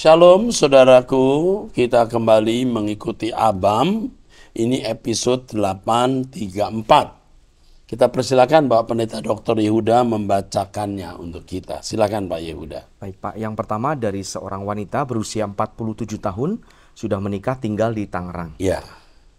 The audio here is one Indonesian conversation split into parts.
Shalom saudaraku, kita kembali mengikuti Abam. Ini episode 834. Kita persilakan Bapak Pendeta Dr. Yehuda membacakannya untuk kita. Silakan Pak Yehuda. Baik Pak, yang pertama dari seorang wanita berusia 47 tahun, sudah menikah tinggal di Tangerang. Ya.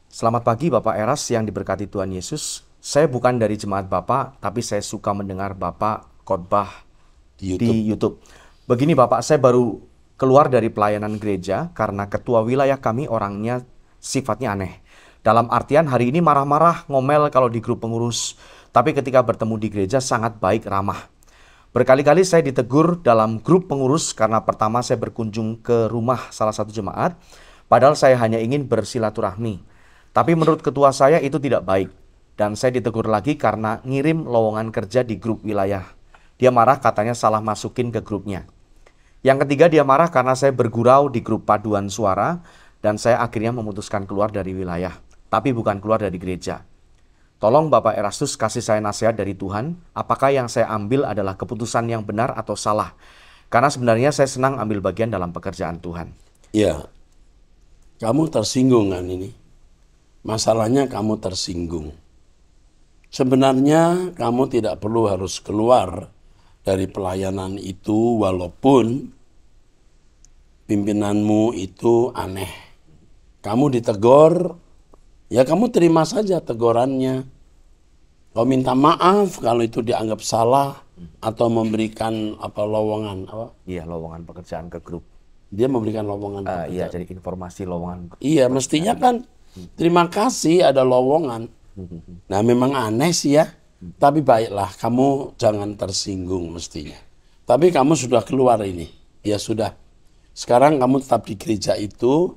Selamat pagi Bapak Eras yang diberkati Tuhan Yesus. Saya bukan dari jemaat Bapak, tapi saya suka mendengar Bapak khotbah di YouTube. Begini Bapak, saya baru keluar dari pelayanan gereja karena ketua wilayah kami orangnya sifatnya aneh. Dalam artian hari ini marah-marah, ngomel kalau di grup pengurus. Tapi ketika bertemu di gereja sangat baik, ramah. Berkali-kali saya ditegur dalam grup pengurus karena pertama saya berkunjung ke rumah salah satu jemaat. Padahal saya hanya ingin bersilaturahmi. Tapi menurut ketua saya itu tidak baik. Dan saya ditegur lagi karena ngirim lowongan kerja di grup wilayah. Dia marah katanya salah masukin ke grupnya. Yang ketiga dia marah karena saya bergurau di grup paduan suara. Dan saya akhirnya memutuskan keluar dari wilayah. Tapi bukan keluar dari gereja. Tolong Bapak Erastus kasih saya nasihat dari Tuhan. Apakah yang saya ambil adalah keputusan yang benar atau salah? Karena sebenarnya saya senang ambil bagian dalam pekerjaan Tuhan. Ya, kamu tersinggung kan ini? Masalahnya kamu tersinggung. Sebenarnya kamu tidak perlu harus keluar dari pelayanan itu walaupun pimpinanmu itu aneh. Kamu ditegur, ya kamu terima saja tegurannya. Kau minta maaf kalau itu dianggap salah atau memberikan lowongan apa? Iya, lowongan pekerjaan ke grup. Dia memberikan lowongan pekerjaan. Iya, jadi informasi lowongan. Iya, mestinya kan terima kasih ada lowongan. Nah, memang aneh sih ya. Tapi baiklah, kamu jangan tersinggung mestinya. Tapi kamu sudah keluar ini. Ya sudah. Sekarang kamu tetap di gereja itu.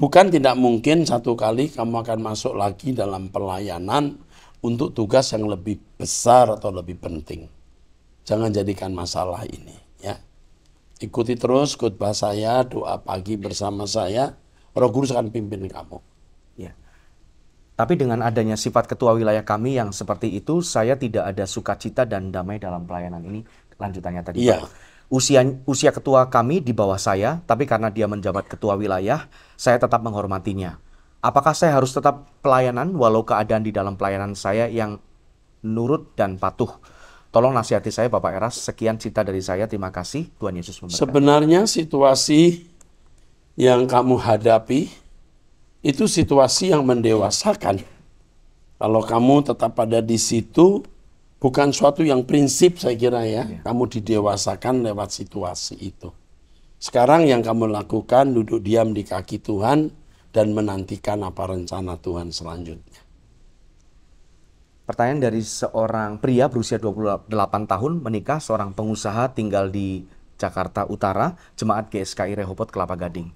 Bukan tidak mungkin satu kali kamu akan masuk lagi dalam pelayanan untuk tugas yang lebih besar atau lebih penting. Jangan jadikan masalah ini, ya. Ikuti terus khotbah saya, doa pagi bersama saya. Roh Kudus akan pimpin kamu. Ya. Tapi dengan adanya sifat ketua wilayah kami yang seperti itu, saya tidak ada sukacita dan damai dalam pelayanan ini. Lanjutannya tadi, Iya. Pak. Usia ketua kami di bawah saya, tapi karena dia menjabat ketua wilayah, saya tetap menghormatinya. Apakah saya harus tetap pelayanan walau keadaan di dalam pelayanan saya yang nurut dan patuh? Tolong nasihati saya Bapak Eras. Sekian cerita dari saya. Terima kasih. Tuhan Yesus memberkati. Sebenarnya situasi yang kamu hadapi itu situasi yang mendewasakan. Kalau kamu tetap ada di situ, bukan suatu yang prinsip saya kira ya. Kamu didewasakan lewat situasi itu. Sekarang yang kamu lakukan duduk diam di kaki Tuhan dan menantikan apa rencana Tuhan selanjutnya. Pertanyaan dari seorang pria berusia 28 tahun, menikah, seorang pengusaha tinggal di Jakarta Utara, jemaat GSKI Rehoboth Kelapa Gading.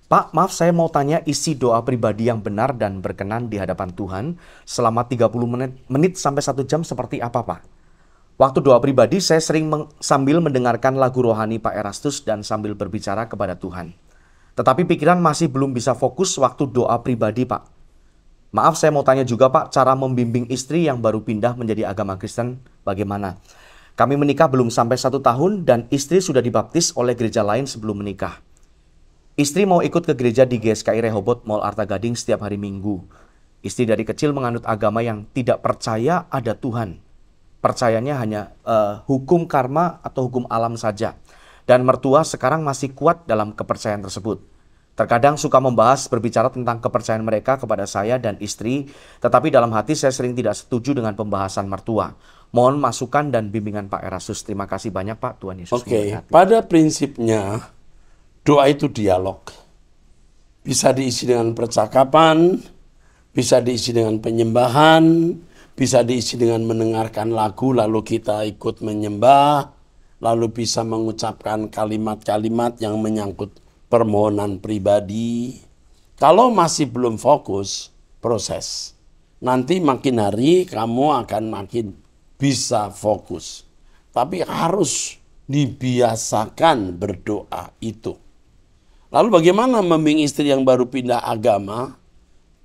Pak, maaf saya mau tanya isi doa pribadi yang benar dan berkenan di hadapan Tuhan selama 30 menit sampai 1 jam seperti apa Pak? Waktu doa pribadi saya sering sambil mendengarkan lagu rohani Pak Erastus dan sambil berbicara kepada Tuhan. Tetapi pikiran masih belum bisa fokus waktu doa pribadi Pak. Maaf saya mau tanya juga Pak, cara membimbing istri yang baru pindah menjadi agama Kristen bagaimana? Kami menikah belum sampai 1 tahun dan istri sudah dibaptis oleh gereja lain sebelum menikah. Istri mau ikut ke gereja di GSKI Rehoboth Mall Arta Gading setiap hari Minggu. Istri dari kecil menganut agama yang tidak percaya ada Tuhan. Percayanya hanya hukum karma atau hukum alam saja. Dan mertua sekarang masih kuat dalam kepercayaan tersebut. Terkadang suka membahas berbicara tentang kepercayaan mereka kepada saya dan istri, tetapi dalam hati saya sering tidak setuju dengan pembahasan mertua. Mohon masukan dan bimbingan Pak Erastus. Terima kasih banyak Pak, Tuhan Yesus memberkati. Pada prinsipnya doa itu dialog. Bisa diisi dengan percakapan, bisa diisi dengan penyembahan, bisa diisi dengan mendengarkan lagu lalu kita ikut menyembah, lalu bisa mengucapkan kalimat-kalimat yang menyangkut permohonan pribadi. Kalau masih belum fokus, proses. Nanti makin hari kamu akan makin bisa fokus. Tapi harus dibiasakan berdoa itu. Lalu bagaimana membimbing istri yang baru pindah agama?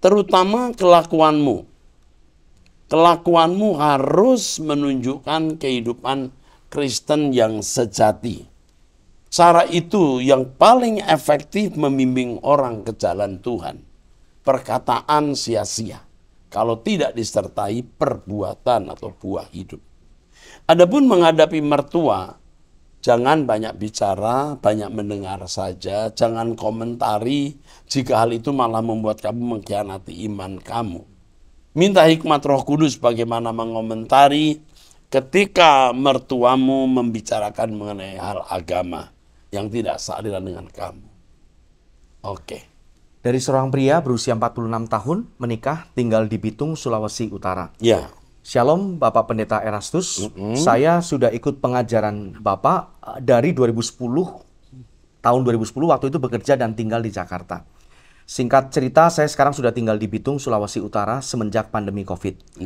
Terutama kelakuanmu. Kelakuanmu harus menunjukkan kehidupan Kristen yang sejati. Cara itu yang paling efektif membimbing orang ke jalan Tuhan. Perkataan sia-sia kalau tidak disertai perbuatan atau buah hidup. Adapun menghadapi mertua, jangan banyak bicara, banyak mendengar saja, jangan komentari jika hal itu malah membuat kamu mengkhianati iman kamu. Minta hikmat Roh Kudus bagaimana mengomentari ketika mertuamu membicarakan mengenai hal agama yang tidak sealiran dengan kamu. Oke. Dari seorang pria berusia 46 tahun, menikah, tinggal di Bitung, Sulawesi Utara. Ya. Shalom Bapak Pendeta Erastus, saya sudah ikut pengajaran Bapak dari 2010, tahun 2010 waktu itu bekerja dan tinggal di Jakarta. Singkat cerita, saya sekarang sudah tinggal di Bitung, Sulawesi Utara semenjak pandemi COVID.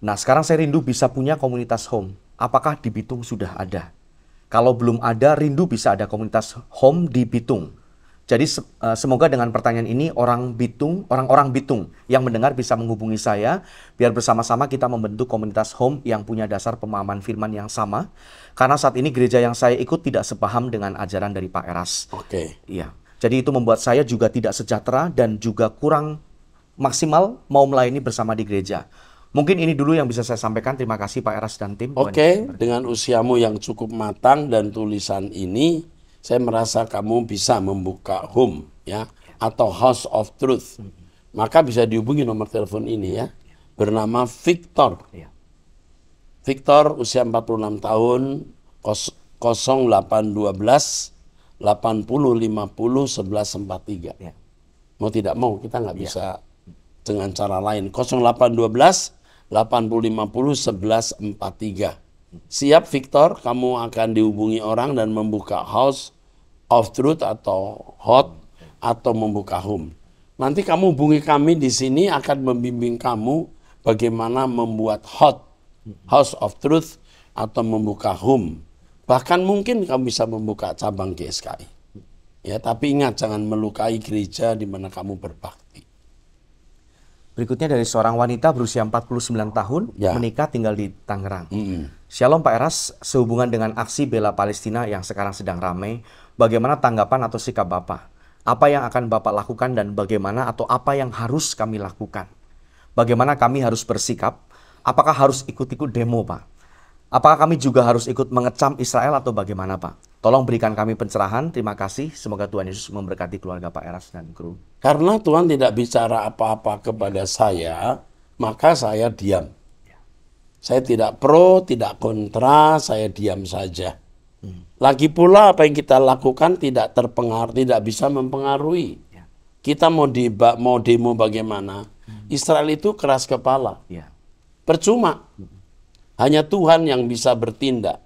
Nah, sekarang saya rindu bisa punya komunitas home. Apakah di Bitung sudah ada? Kalau belum ada, rindu bisa ada komunitas home di Bitung. Jadi semoga dengan pertanyaan ini orang-orang Bitung yang mendengar bisa menghubungi saya, biar bersama-sama kita membentuk komunitas home yang punya dasar pemahaman firman yang sama. Karena saat ini gereja yang saya ikut tidak sepaham dengan ajaran dari Pak Eras. Oke. Iya. Jadi itu membuat saya juga tidak sejahtera dan juga kurang maksimal mau melayani bersama di gereja. Mungkin ini dulu yang bisa saya sampaikan. Terima kasih Pak Eras dan tim. Oke, dengan usiamu yang cukup matang dan tulisan ini, saya merasa kamu bisa membuka home ya atau House of Truth. Maka bisa dihubungi nomor telepon ini ya. Bernama Victor. Victor usia 46 tahun 0812 80 50 1143. Mau tidak mau kita nggak bisa dengan cara lain. 0812 80 50 1143. Siap Victor, kamu akan dihubungi orang dan membuka House of Truth atau Hot atau membuka home. Nanti kamu hubungi kami di sini akan membimbing kamu bagaimana membuat Hot House of Truth atau membuka home. Bahkan mungkin kamu bisa membuka cabang GSKI. Ya, tapi ingat jangan melukai gereja di mana kamu berbakti. Berikutnya dari seorang wanita berusia 49 tahun, menikah tinggal di Tangerang. Shalom Pak Eras, sehubungan dengan aksi bela Palestina yang sekarang sedang ramai, bagaimana tanggapan atau sikap Bapak? Apa yang akan Bapak lakukan dan bagaimana atau apa yang harus kami lakukan? Bagaimana kami harus bersikap? Apakah harus ikut-ikut demo Pak? Apakah kami juga harus ikut mengecam Israel atau bagaimana Pak? Tolong berikan kami pencerahan, terima kasih. Semoga Tuhan Yesus memberkati keluarga Pak Eras dan kru. Karena Tuhan tidak bicara apa-apa kepada saya, maka saya diam. Saya tidak pro, tidak kontra, saya diam saja. Lagi pula apa yang kita lakukan tidak terpengaruh, tidak bisa mempengaruhi. Kita mau demo bagaimana? Israel itu keras kepala. Percuma. Hanya Tuhan yang bisa bertindak.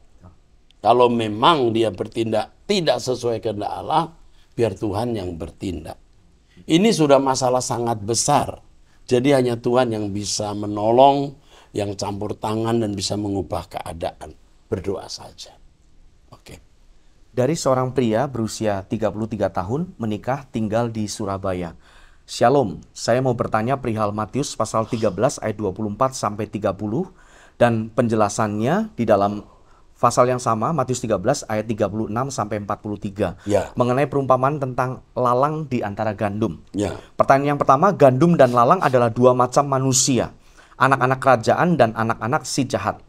Kalau memang dia bertindak tidak sesuai kehendak Allah, biar Tuhan yang bertindak. Ini sudah masalah sangat besar. Jadi hanya Tuhan yang bisa menolong, yang campur tangan dan bisa mengubah keadaan. Berdoa saja. Oke. Dari seorang pria berusia 33 tahun, menikah tinggal di Surabaya. Shalom, saya mau bertanya perihal Matius pasal 13 ayat 24 sampai 30 dan penjelasannya di dalam pasal yang sama, Matius 13 ayat 36 sampai 43. Mengenai perumpamaan tentang lalang di antara gandum. Pertanyaan yang pertama, gandum dan lalang adalah dua macam manusia. Anak-anak kerajaan dan anak-anak si jahat.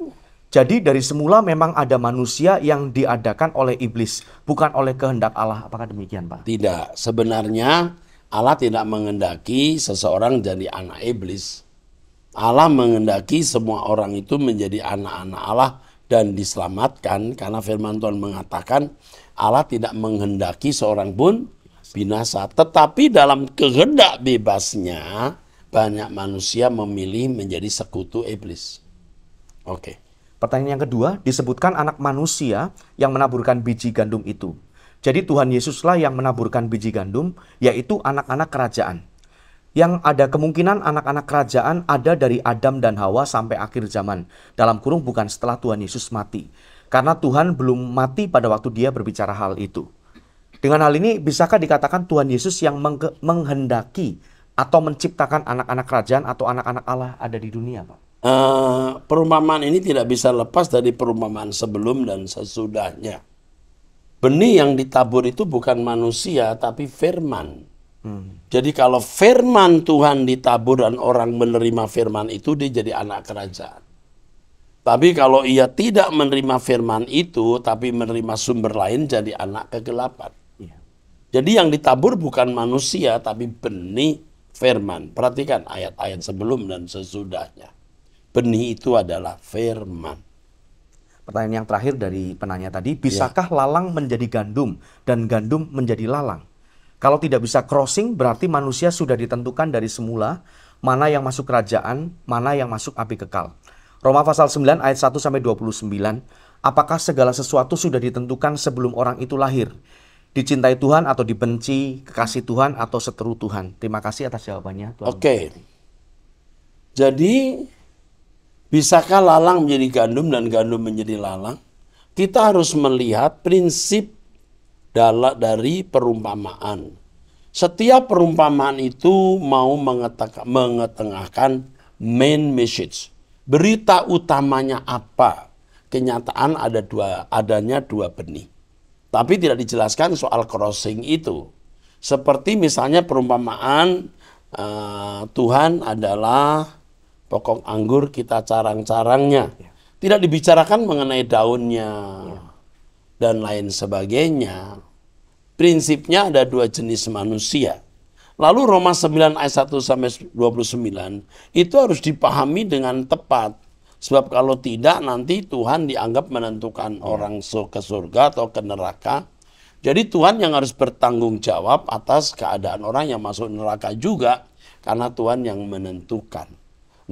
Jadi dari semula memang ada manusia yang diadakan oleh iblis, bukan oleh kehendak Allah. Apakah demikian Pak? Tidak, sebenarnya Allah tidak menghendaki seseorang jadi anak iblis. Allah menghendaki semua orang itu menjadi anak-anak Allah dan diselamatkan, karena firman Tuhan mengatakan Allah tidak menghendaki seorang pun binasa. Tetapi dalam kehendak bebasnya banyak manusia memilih menjadi sekutu iblis. Oke. Pertanyaan yang kedua, disebutkan anak manusia yang menaburkan biji gandum itu. Jadi Tuhan Yesuslah yang menaburkan biji gandum, yaitu anak-anak kerajaan. Yang ada kemungkinan anak-anak kerajaan ada dari Adam dan Hawa sampai akhir zaman. Dalam kurung bukan setelah Tuhan Yesus mati. Karena Tuhan belum mati pada waktu dia berbicara hal itu. Dengan hal ini, bisakah dikatakan Tuhan Yesus yang menghendaki atau menciptakan anak-anak kerajaan atau anak-anak Allah ada di dunia, Pak? Perumpamaan ini tidak bisa lepas dari perumpamaan sebelum dan sesudahnya. Benih yang ditabur itu bukan manusia, tapi firman. Jadi kalau firman Tuhan ditabur dan orang menerima firman itu, dia jadi anak kerajaan. Tapi kalau ia tidak menerima firman itu, tapi menerima sumber lain, jadi anak kegelapan. Iya. Jadi yang ditabur bukan manusia, tapi benih firman. Perhatikan ayat-ayat sebelum dan sesudahnya. Benih itu adalah firman. Pertanyaan yang terakhir dari penanya tadi, bisakah lalang menjadi gandum dan gandum menjadi lalang? Kalau tidak bisa crossing, berarti manusia sudah ditentukan dari semula mana yang masuk kerajaan, mana yang masuk api kekal. Roma pasal 9 ayat 1-29, apakah segala sesuatu sudah ditentukan sebelum orang itu lahir? Dicintai Tuhan atau dibenci, kekasih Tuhan atau seteru Tuhan? Terima kasih atas jawabannya, Tuhan. Oke. Jadi, bisakah lalang menjadi gandum dan gandum menjadi lalang? Kita harus melihat prinsip dari perumpamaan. Setiap perumpamaan itu mau mengetengahkan main message. Berita utamanya apa? Kenyataan adanya dua benih. Tapi tidak dijelaskan soal crossing itu. Seperti misalnya perumpamaan Tuhan adalah pokok anggur, kita carang-carangnya. Tidak dibicarakan mengenai daunnya dan lain sebagainya. Prinsipnya ada dua jenis manusia. Lalu Roma 9 ayat 1-29 itu harus dipahami dengan tepat. Sebab kalau tidak nanti Tuhan dianggap menentukan orang ke surga atau ke neraka. Jadi Tuhan yang harus bertanggung jawab atas keadaan orang yang masuk neraka juga. Karena Tuhan yang menentukan.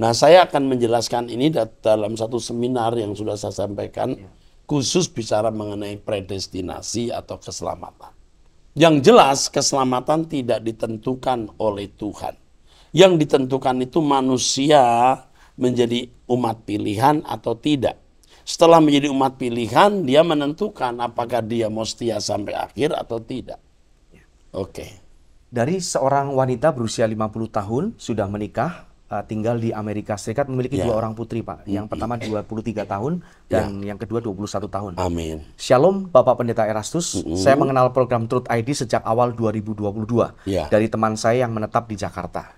Nah, saya akan menjelaskan ini dalam satu seminar yang sudah saya sampaikan. Khusus bicara mengenai predestinasi atau keselamatan. Yang jelas keselamatan tidak ditentukan oleh Tuhan. Yang ditentukan itu manusia menjadi umat pilihan atau tidak. Setelah menjadi umat pilihan, dia menentukan apakah dia mau setia sampai akhir atau tidak. Oke. Dari seorang wanita berusia 50 tahun, sudah menikah, tinggal di Amerika Serikat, memiliki dua orang putri, Pak. Yang pertama 23 tahun dan yang kedua 21 tahun. Amin. Shalom Bapak Pendeta Erastus. Saya mengenal program Truth ID sejak awal 2022 dari teman saya yang menetap di Jakarta.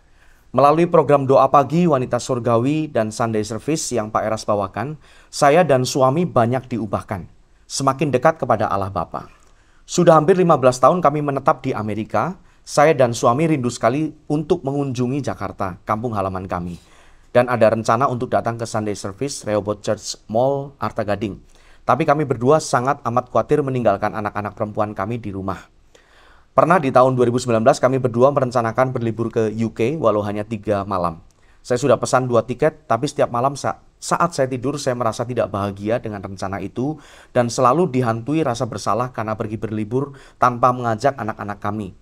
Melalui program doa pagi, wanita surgawi, dan Sunday service yang Pak Eras bawakan, saya dan suami banyak diubahkan, semakin dekat kepada Allah Bapa. Sudah hampir 15 tahun kami menetap di Amerika. Saya dan suami rindu sekali untuk mengunjungi Jakarta, kampung halaman kami. Dan ada rencana untuk datang ke Sunday Service Rehoboth Church Mall, Arta Gading. Tapi kami berdua sangat amat khawatir meninggalkan anak-anak perempuan kami di rumah. Pernah di tahun 2019 kami berdua merencanakan berlibur ke UK walau hanya 3 malam. Saya sudah pesan 2 tiket, tapi setiap malam saat saya tidur saya merasa tidak bahagia dengan rencana itu dan selalu dihantui rasa bersalah karena pergi berlibur tanpa mengajak anak-anak kami.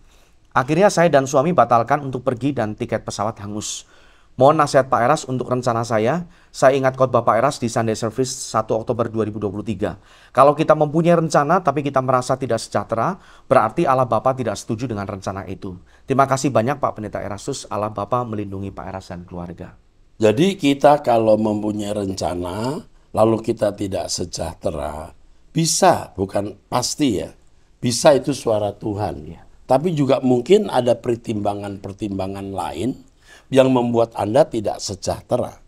Akhirnya saya dan suami batalkan untuk pergi dan tiket pesawat hangus. Mohon nasihat Pak Eras untuk rencana saya. Saya ingat khotbah Pak Eras di Sunday Service 1 Oktober 2023. Kalau kita mempunyai rencana tapi kita merasa tidak sejahtera, berarti Allah Bapa tidak setuju dengan rencana itu. Terima kasih banyak Pak Pendeta Erastus. Allah Bapa melindungi Pak Eras dan keluarga. Jadi kita kalau mempunyai rencana, lalu kita tidak sejahtera, bisa, bukan pasti ya. Bisa itu suara Tuhan ya. Tapi juga mungkin ada pertimbangan-pertimbangan lain yang membuat Anda tidak sejahtera.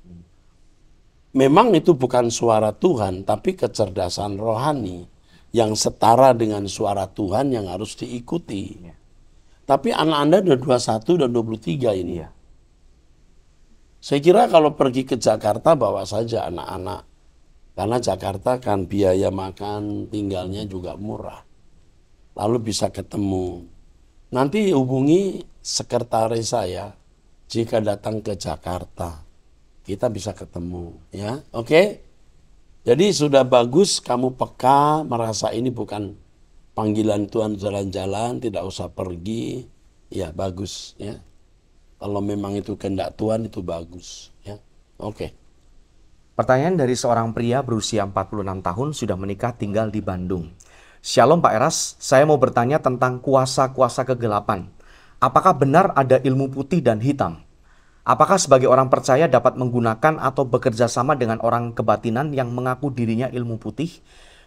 Memang itu bukan suara Tuhan, tapi kecerdasan rohani yang setara dengan suara Tuhan yang harus diikuti. Tapi anak Anda udah 21 dan 23 ini. Saya kira kalau pergi ke Jakarta bawa saja anak-anak. Karena Jakarta kan biaya makan, tinggalnya juga murah. Lalu bisa ketemu. Nanti hubungi sekretaris saya jika datang ke Jakarta. Kita bisa ketemu, ya. Oke? Jadi sudah bagus kamu peka, merasa ini bukan panggilan Tuhan jalan-jalan, tidak usah pergi. Ya, bagus, ya. Kalau memang itu kehendak Tuhan itu bagus, ya. Oke. Pertanyaan dari seorang pria berusia 46 tahun sudah menikah tinggal di Bandung. Shalom Pak Eras, saya mau bertanya tentang kuasa-kuasa kegelapan. Apakah benar ada ilmu putih dan hitam? Apakah sebagai orang percaya dapat menggunakan atau bekerja sama dengan orang kebatinan yang mengaku dirinya ilmu putih?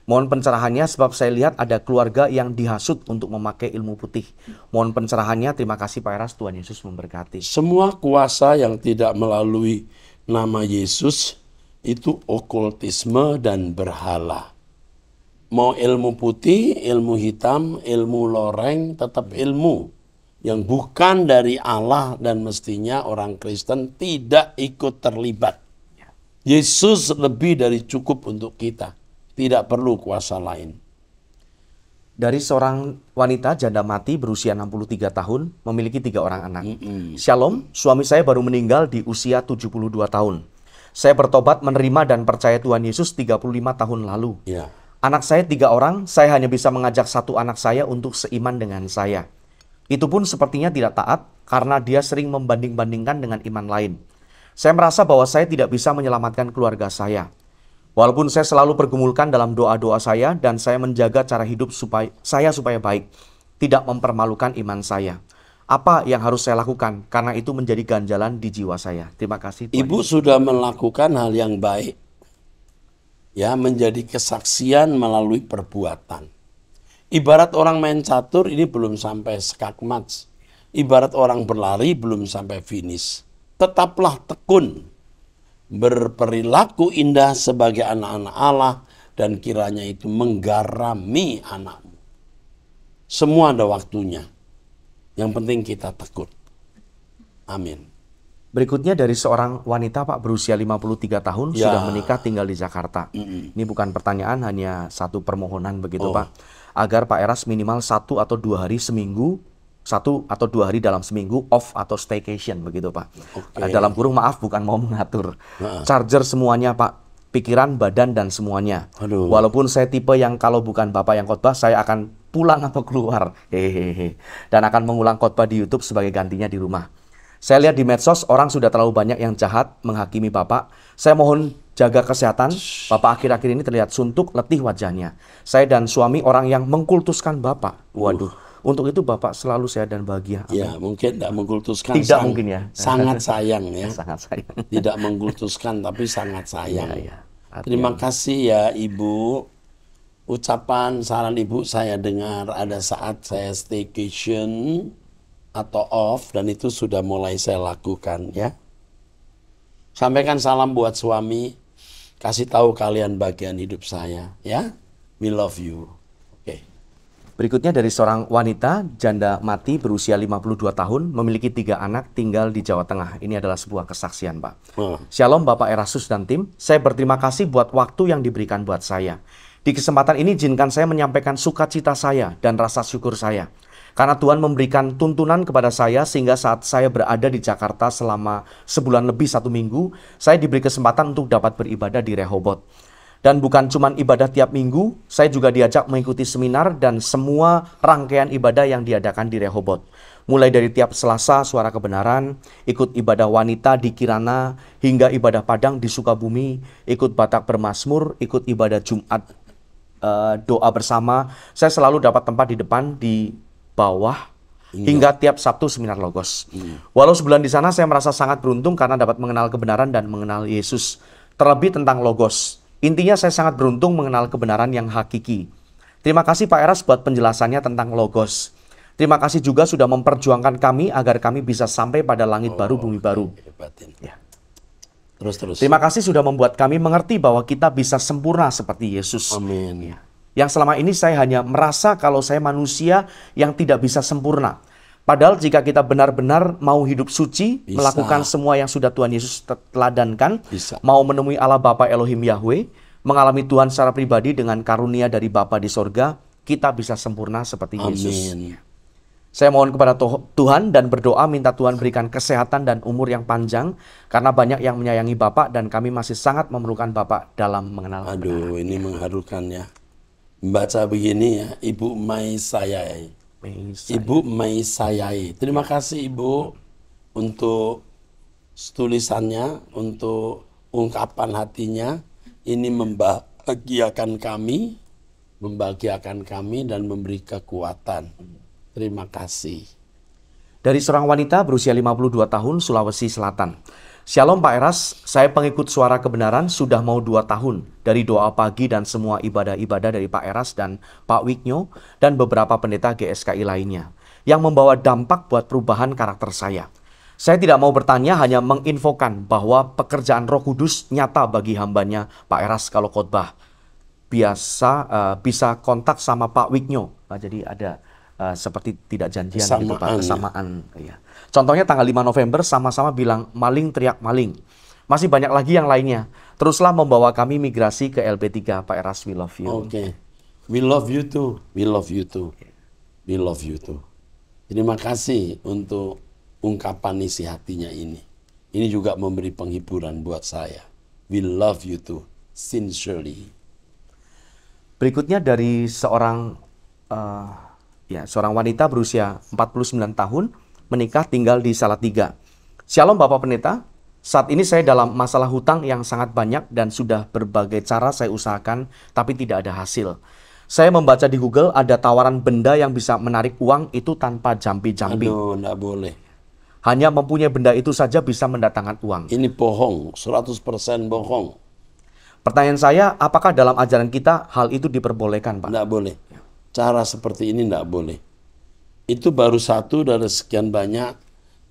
Mohon pencerahannya sebab saya lihat ada keluarga yang dihasut untuk memakai ilmu putih. Mohon pencerahannya. Terima kasih Pak Eras. Tuhan Yesus memberkati. Semua kuasa yang tidak melalui nama Yesus itu okultisme dan berhala. Mau ilmu putih, ilmu hitam, ilmu loreng, tetap ilmu yang bukan dari Allah, dan mestinya orang Kristen tidak ikut terlibat. Yesus lebih dari cukup untuk kita. Tidak perlu kuasa lain. Dari seorang wanita janda mati berusia 63 tahun, memiliki 3 orang anak. Shalom, suami saya baru meninggal di usia 72 tahun. Saya bertobat, menerima dan percaya Tuhan Yesus 35 tahun lalu. Ya. Anak saya 3 orang, saya hanya bisa mengajak 1 anak saya untuk seiman dengan saya. Itu pun sepertinya tidak taat karena dia sering membanding-bandingkan dengan iman lain. Saya merasa bahwa saya tidak bisa menyelamatkan keluarga saya. Walaupun saya selalu pergumulkan dalam doa-doa saya dan saya menjaga cara hidup supaya baik, tidak mempermalukan iman saya. Apa yang harus saya lakukan? Karena itu menjadi ganjalan di jiwa saya. Terima kasih Tuhan. Ibu sudah melakukan hal yang baik. Ya, menjadi kesaksian melalui perbuatan. Ibarat orang main catur ini belum sampai skakmat. Ibarat orang berlari belum sampai finish. Tetaplah tekun. Berperilaku indah sebagai anak-anak Allah, dan kiranya itu menggarami anakmu. Semua ada waktunya. Yang penting kita tekun. Amin. Berikutnya dari seorang wanita Pak berusia 53 tahun, Ya. sudah menikah, tinggal di Jakarta. Ini bukan pertanyaan, hanya satu permohonan begitu Pak. Agar Pak Eras minimal 1 atau 2 hari seminggu, 1 atau 2 hari dalam seminggu off atau staycation begitu Pak. Dalam kurung maaf, bukan mau mengatur. Charger semuanya Pak, pikiran, badan dan semuanya. Aduh. Walaupun saya tipe yang kalau bukan Bapak yang khotbah, saya akan pulang atau keluar. Hehehe. Dan akan mengulang khotbah di YouTube sebagai gantinya di rumah. Saya lihat di medsos orang sudah terlalu banyak yang jahat menghakimi Bapak. Saya mohon jaga kesehatan. Bapak akhir-akhir ini terlihat suntuk, letih wajahnya. Saya dan suami orang yang mengkultuskan Bapak. Waduh. Untuk itu Bapak selalu sehat dan bahagia. Amin. Ya, mungkin tidak mengkultuskan. Tidak mungkin ya. Sangat sayang ya. Sangat sayang. Tidak mengkultuskan tapi sangat sayang. Ya. Terima kasih ya Ibu. Ucapan saran Ibu saya dengar ada saat saya staycation atau off, dan itu sudah mulai saya lakukan ya. Sampaikan salam buat suami. Kasih tahu kalian bagian hidup saya ya. We love you. Oke. Berikutnya dari seorang wanita janda mati berusia 52 tahun, memiliki 3 anak, tinggal di Jawa Tengah. Ini adalah sebuah kesaksian Pak. Shalom Bapak Erasus dan tim, saya berterima kasih buat waktu yang diberikan buat saya. Di kesempatan ini izinkan saya menyampaikan sukacita saya dan rasa syukur saya. Karena Tuhan memberikan tuntunan kepada saya sehingga saat saya berada di Jakarta selama sebulan lebih 1 minggu, saya diberi kesempatan untuk dapat beribadah di Rehoboth. Dan bukan cuma ibadah tiap minggu, saya juga diajak mengikuti seminar dan semua rangkaian ibadah yang diadakan di Rehoboth. Mulai dari tiap Selasa Suara Kebenaran, ikut ibadah wanita di Kirana, hingga ibadah Padang di Sukabumi, ikut Batak Bermazmur, ikut ibadah Jumat, doa bersama. Saya selalu dapat tempat di depan, di bawah, hingga tiap Sabtu seminar Logos. Walau sebulan di sana, saya merasa sangat beruntung karena dapat mengenal kebenaran dan mengenal Yesus. Terlebih tentang Logos. Intinya saya sangat beruntung mengenal kebenaran yang hakiki. Terima kasih Pak Eras buat penjelasannya tentang Logos. Terima kasih juga sudah memperjuangkan kami agar kami bisa sampai pada langit baru, bumi baru. Ya. Terus. Terima kasih sudah membuat kami mengerti bahwa kita bisa sempurna seperti Yesus. Amin. Ya. Yang selama ini saya hanya merasa kalau saya manusia yang tidak bisa sempurna. Padahal jika kita benar-benar mau hidup suci, Bisa. melakukan semua yang sudah Tuhan Yesus teladankan, Bisa. mau menemui Allah Bapa Elohim Yahweh, mengalami Tuhan secara pribadi dengan karunia dari Bapa di sorga, kita bisa sempurna seperti Yesus. Amin. Saya mohon kepada Tuhan dan berdoa minta Tuhan berikan kesehatan dan umur yang panjang, karena banyak yang menyayangi Bapak dan kami masih sangat memerlukan Bapak dalam mengenal kebenaran. Aduh, ini mengharukan ya. Baca begini ya, Ibu Mai Sayai. Ibu Mai Sayai. Terima kasih Ibu untuk tulisannya, untuk ungkapan hatinya. Ini membahagiakan kami dan memberi kekuatan. Terima kasih. Dari seorang wanita berusia 52 tahun, Sulawesi Selatan. Shalom Pak Eras, saya pengikut Suara Kebenaran sudah mau 2 tahun dari doa pagi dan semua ibadah-ibadah dari Pak Eras dan Pak Wignyo dan beberapa pendeta GSKI lainnya yang membawa dampak buat perubahan karakter saya. Saya tidak mau bertanya, hanya menginfokan bahwa pekerjaan Roh Kudus nyata bagi hambanya Pak Eras kalau khotbah. Bisa kontak sama Pak Wignyo. Jadi ada seperti tidak janjian gitu Pak, kesamaan. Ya. Contohnya tanggal 5 November sama-sama bilang maling teriak maling. Masih banyak lagi yang lainnya. Teruslah membawa kami migrasi ke LP3. Pak Eras, we love you. Oke. We love you too. We love you too. We love you too. Terima kasih untuk ungkapan isi hatinya ini. Ini juga memberi penghiburan buat saya. We love you too. Sincerely. Berikutnya dari seorang wanita berusia 49 tahun, menikah tinggal di Salatiga. Shalom Bapak Pendeta, saat ini saya dalam masalah hutang yang sangat banyak dan sudah berbagai cara saya usahakan, tapi tidak ada hasil. Saya membaca di Google ada tawaran benda yang bisa menarik uang itu tanpa jampi-jampi. Aduh, enggak boleh. Hanya mempunyai benda itu saja bisa mendatangkan uang. Ini bohong, 100% bohong. Pertanyaan saya, apakah dalam ajaran kita hal itu diperbolehkan, Pak? Enggak boleh. Cara seperti ini enggak boleh. Itu baru satu dari sekian banyak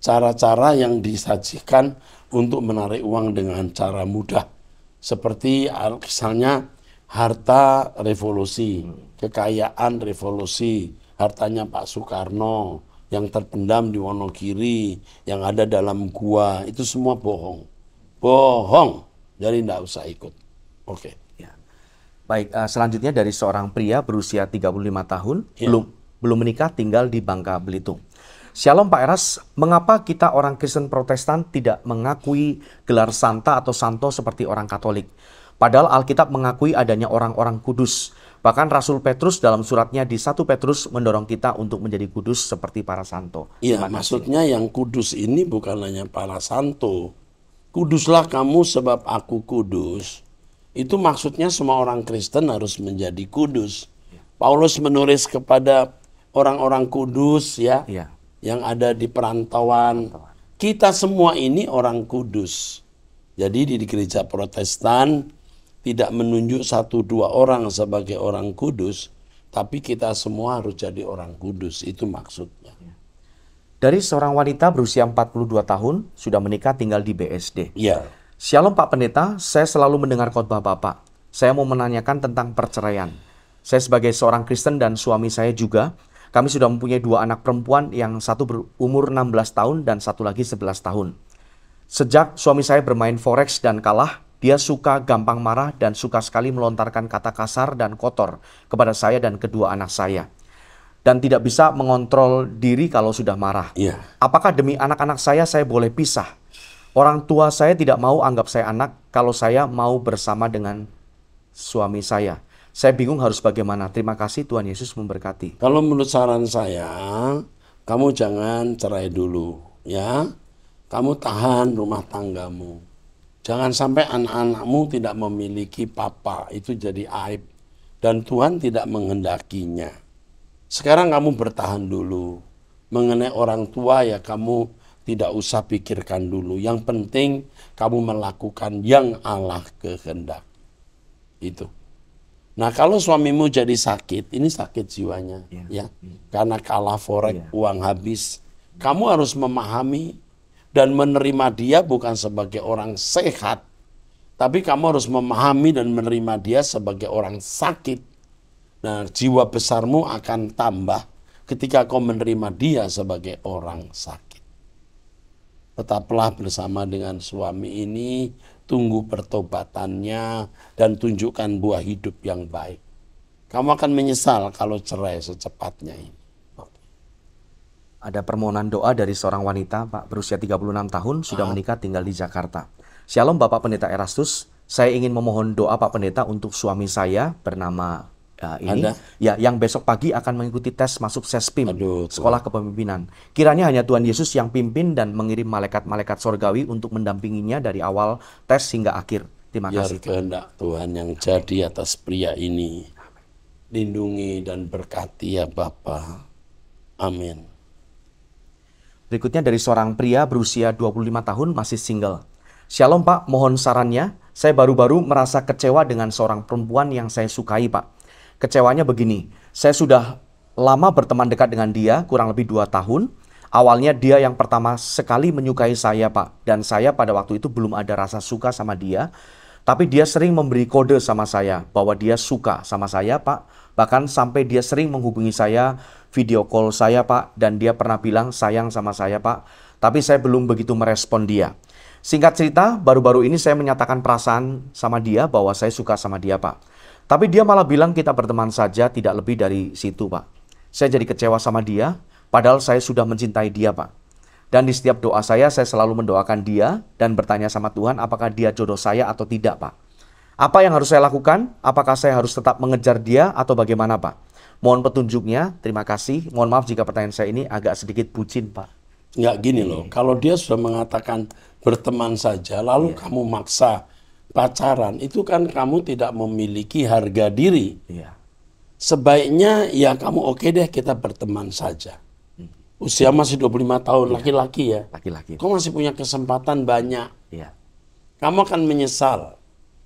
cara-cara yang disajikan untuk menarik uang dengan cara mudah. Seperti misalnya harta revolusi, kekayaan revolusi, hartanya Pak Soekarno yang terpendam di Wonogiri, yang ada dalam gua, itu semua bohong. Bohong. Jadi enggak usah ikut. Oke. Ya. Baik, selanjutnya dari seorang pria berusia 35 tahun, belum menikah, tinggal di Bangka Belitung. Shalom Pak Eras, mengapa kita orang Kristen Protestan tidak mengakui gelar santa atau santo seperti orang Katolik? Padahal Alkitab mengakui adanya orang-orang kudus. Bahkan Rasul Petrus dalam suratnya di 1 Petrus mendorong kita untuk menjadi kudus seperti para santo. Iya, maksudnya yang kudus ini bukan hanya para santo. Kuduslah kamu sebab aku kudus. Itu maksudnya semua orang Kristen harus menjadi kudus. Paulus menulis kepada orang-orang kudus ya, yang ada di perantauan. Kita semua ini orang kudus. Jadi di gereja Protestan tidak menunjuk 1-2 orang sebagai orang kudus, tapi kita semua harus jadi orang kudus. Itu maksudnya. Dari seorang wanita berusia 42 tahun, sudah menikah, tinggal di BSD. Iya. Shalom Pak Pendeta, saya selalu mendengar khotbah Bapak. Saya mau menanyakan tentang perceraian. Saya sebagai seorang Kristen dan suami saya juga, kami sudah mempunyai 2 anak perempuan, yang satu berumur 16 tahun dan satu lagi 11 tahun. Sejak suami saya bermain forex dan kalah, dia suka gampang marah dan suka sekali melontarkan kata kasar dan kotor kepada saya dan kedua anak saya. Dan tidak bisa mengontrol diri kalau sudah marah. Iya. Apakah demi anak-anak saya boleh pisah? Orang tua saya tidak mau anggap saya anak kalau saya mau bersama dengan suami saya. Saya bingung harus bagaimana. Terima kasih, Tuhan Yesus memberkati. Kalau menurut saran saya, kamu jangan cerai dulu, ya. Kamu tahan rumah tanggamu. Jangan sampai anak-anakmu tidak memiliki papa, itu jadi aib. Dan Tuhan tidak menghendakinya. Sekarang kamu bertahan dulu. Mengenai orang tua ya kamu tidak usah pikirkan dulu. Yang penting kamu melakukan yang Allah kehendak. Itu. Nah kalau suamimu jadi sakit, ini sakit jiwanya, ya, karena kalah forex, uang habis. Kamu harus memahami dan menerima dia bukan sebagai orang sehat, tapi kamu harus memahami dan menerima dia sebagai orang sakit. Nah jiwa besarmu akan tambah ketika kau menerima dia sebagai orang sakit. Tetaplah bersama dengan suami ini, tunggu pertobatannya, dan tunjukkan buah hidup yang baik. Kamu akan menyesal kalau cerai secepatnya ini. Ada permohonan doa dari seorang wanita, Pak, berusia 36 tahun, sudah menikah, tinggal di Jakarta. Shalom Bapak Pendeta Erastus, saya ingin memohon doa Pak Pendeta untuk suami saya bernama ini, ya, yang besok pagi akan mengikuti tes masuk SESPIM, Sekolah Kepemimpinan. Kiranya hanya Tuhan Yesus yang pimpin dan mengirim malaikat-malaikat sorgawi untuk mendampinginya dari awal tes hingga akhir. Terima kasih. Biar kehendak Tuhan yang jadi atas pria ini. Lindungi dan berkati ya Bapa. Amin. Berikutnya dari seorang pria berusia 25 tahun masih single. Shalom Pak, mohon sarannya. Saya baru-baru merasa kecewa dengan seorang perempuan yang saya sukai Pak. Kecewanya begini, saya sudah lama berteman dekat dengan dia, kurang lebih 2 tahun. Awalnya dia yang pertama sekali menyukai saya Pak. Dan saya pada waktu itu belum ada rasa suka sama dia. Tapi dia sering memberi kode sama saya bahwa dia suka sama saya Pak. Bahkan sampai dia sering menghubungi saya, video call saya Pak. Dan dia pernah bilang sayang sama saya Pak. Tapi saya belum begitu merespon dia. Singkat cerita, baru-baru ini saya menyatakan perasaan sama dia bahwa saya suka sama dia Pak. Tapi dia malah bilang kita berteman saja, tidak lebih dari situ Pak. Saya jadi kecewa sama dia, padahal saya sudah mencintai dia Pak. Dan di setiap doa saya selalu mendoakan dia dan bertanya sama Tuhan apakah dia jodoh saya atau tidak Pak. Apa yang harus saya lakukan? Apakah saya harus tetap mengejar dia atau bagaimana Pak? Mohon petunjuknya, terima kasih. Mohon maaf jika pertanyaan saya ini agak sedikit bucin Pak. Nggak gini loh, kalau dia sudah mengatakan berteman saja, lalu kamu maksa pacaran, itu kan kamu tidak memiliki harga diri. Sebaiknya ya kamu oke deh kita berteman saja. Usia masih 25 tahun, laki-laki ya. Laki-laki. Kau masih punya kesempatan banyak. Iya. Kamu akan menyesal.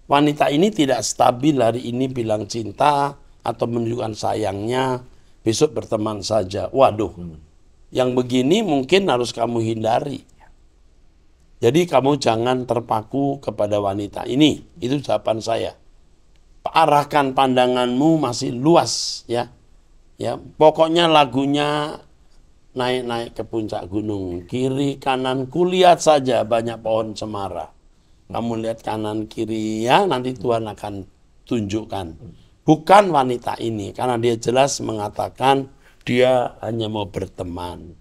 Wanita ini tidak stabil, hari ini bilang cinta atau menunjukkan sayangnya, besok berteman saja. Waduh. Yang begini mungkin harus kamu hindari. Jadi kamu jangan terpaku kepada wanita ini. Itu jawaban saya. Arahkan pandanganmu masih luas ya. Ya, pokoknya lagunya naik-naik ke puncak gunung. Kiri kanan kulihat saja banyak pohon cemara. Kamu lihat kanan kiri ya, nanti Tuhan akan tunjukkan. Bukan wanita ini, karena dia jelas mengatakan dia hanya mau berteman.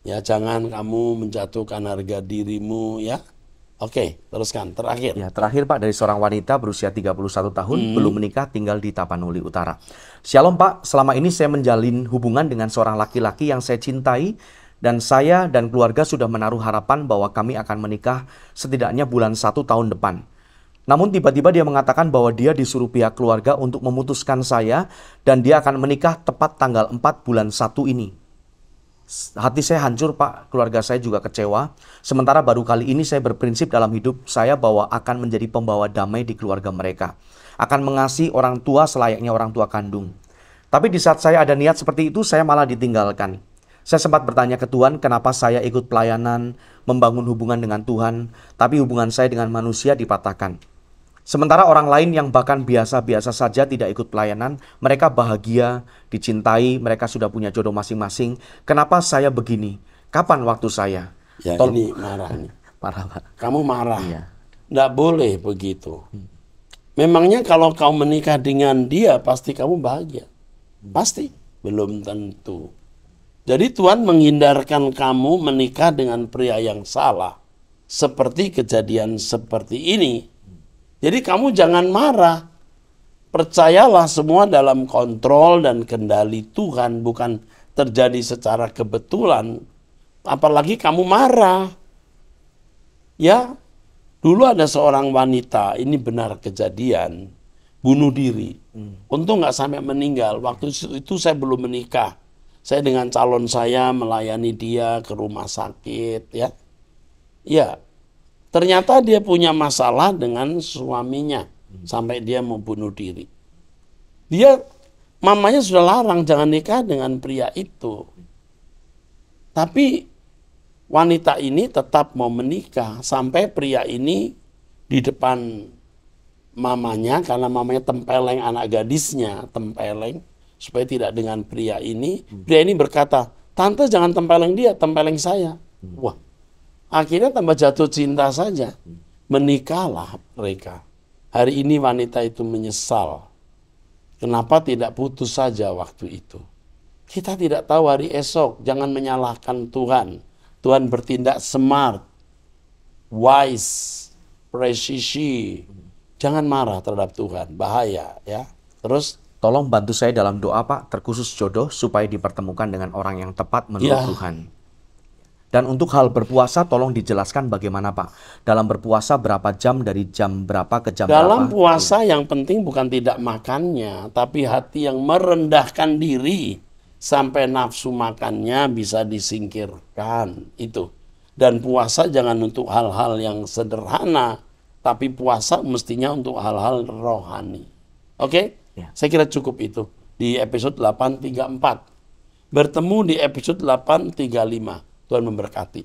Ya, jangan kamu menjatuhkan harga dirimu ya. Oke, teruskan. Terakhir. Ya, terakhir Pak, dari seorang wanita berusia 31 tahun, belum menikah, tinggal di Tapanuli Utara. Shalom Pak, selama ini saya menjalin hubungan dengan seorang laki-laki yang saya cintai, dan saya dan keluarga sudah menaruh harapan bahwa kami akan menikah setidaknya bulan 1 tahun depan. Namun tiba-tiba dia mengatakan bahwa dia disuruh pihak keluarga untuk memutuskan saya dan dia akan menikah tepat tanggal 4 bulan 1 ini. Hati saya hancur Pak, keluarga saya juga kecewa. Sementara baru kali ini saya berprinsip dalam hidup saya bahwa akan menjadi pembawa damai di keluarga mereka. Akan mengasihi orang tua selayaknya orang tua kandung. Tapi di saat saya ada niat seperti itu, saya malah ditinggalkan. Saya sempat bertanya ke Tuhan kenapa saya ikut pelayanan, membangun hubungan dengan Tuhan, tapi hubungan saya dengan manusia dipatahkan. Sementara orang lain yang bahkan biasa-biasa saja tidak ikut pelayanan, mereka bahagia, dicintai, mereka sudah punya jodoh masing-masing. Kenapa saya begini? Kapan waktu saya? Ya ini marah nih. Marah Pak. Kamu marah. Iya. Nggak boleh begitu. Memangnya kalau kau menikah dengan dia, pasti kamu bahagia. Pasti. Belum tentu. Jadi Tuhan menghindarkan kamu menikah dengan pria yang salah. Seperti kejadian seperti ini. Jadi kamu jangan marah. Percayalah semua dalam kontrol dan kendali Tuhan, bukan terjadi secara kebetulan. Apalagi kamu marah. Ya, dulu ada seorang wanita, ini benar kejadian, bunuh diri. Untung nggak sampai meninggal. Waktu itu saya belum menikah. Saya dengan calon saya melayani dia ke rumah sakit, ya. Ya. Ternyata dia punya masalah dengan suaminya sampai dia mau bunuh diri. Mamanya sudah larang jangan nikah dengan pria itu. Tapi wanita ini tetap mau menikah sampai pria ini di depan mamanya, karena mamanya tempeleng anak gadisnya, tempeleng supaya tidak dengan pria ini. Pria ini berkata, "Tante jangan tempeleng dia, tempeleng saya." Wah. Akhirnya tambah jatuh cinta saja. Menikahlah mereka. Hari ini wanita itu menyesal. Kenapa tidak putus saja waktu itu? Kita tidak tahu hari esok. Jangan menyalahkan Tuhan. Tuhan bertindak smart, wise, presisi. Jangan marah terhadap Tuhan. Bahaya ya. Terus? Tolong bantu saya dalam doa Pak, terkhusus jodoh supaya dipertemukan dengan orang yang tepat menurut Tuhan. Dan untuk hal berpuasa, tolong dijelaskan bagaimana Pak. Dalam berpuasa berapa jam, dari jam berapa ke jam berapa? Dalam puasa yang penting bukan tidak makannya, tapi hati yang merendahkan diri sampai nafsu makannya bisa disingkirkan. Itu. Dan puasa jangan untuk hal-hal yang sederhana, tapi puasa mestinya untuk hal-hal rohani. Oke? Ya. Saya kira cukup itu di episode 834. Bertemu di episode 835. Tuhan memberkati.